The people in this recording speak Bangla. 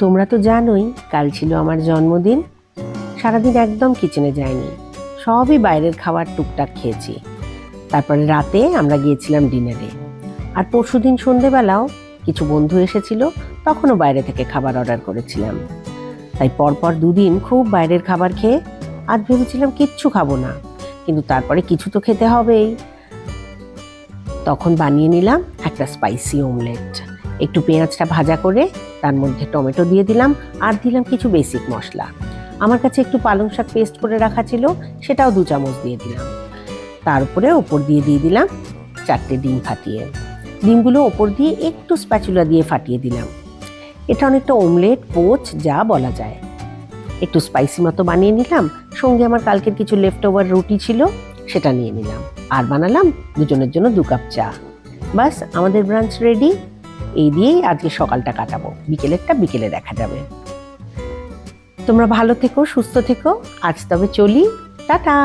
তোমরা তো জানোই কাল ছিল আমার জন্মদিন। সারাদিন একদম কিচেনে যাইনি, সবই বাইরের খাবার টুকটাক খেয়েছি। তারপরে রাতে আমরা গিয়েছিলাম ডিনারে। আর পরশুদিন সন্ধেবেলাও কিছু বন্ধু এসেছিল, তখনও বাইরে থেকে খাবার অর্ডার করেছিলাম। তাই পরপর দুদিন খুব বাইরের খাবার খেয়ে আজ ভেবেছিলাম কিচ্ছু খাবো না, কিন্তু তারপরে কিছু তো খেতে হবেই। তখন বানিয়ে নিলাম একটা স্পাইসি অমলেট। একটু পেঁয়াজটা ভাজা করে তার মধ্যে টমেটো দিয়ে দিলাম, আর দিলাম কিছু বেসিক মশলা। আমার কাছে একটু পালং শাক পেস্ট করে রাখা ছিল, সেটাও 2 চামচ দিয়ে দিলাম। তার উপরে ওপর দিয়ে দিলাম 4টে ডিম ফাটিয়ে। ডিমগুলো ওপর দিয়ে একটু স্প্যাচুলা দিয়ে ফাটিয়ে দিলাম। এটা অনেকটা অমলেট পোচ যা বলা যায়। একটু স্পাইসি মতো বানিয়ে নিলাম। সঙ্গে আমার কালকের কিছু লেফট ওভার রুটি ছিল, সেটা নিয়ে নিলাম। আর বানালাম দুজনের জন্য 2 কাপ চা। বাস, আমাদের ব্রাঞ্চ রেডি। এই দিয়েই আজকে সকালটা কাটাবো, বিকেলেরটা বিকেলে দেখা যাবে। তোমরা ভালো থেকো, সুস্থ থেকো। আজ তবে চলি, টাটা।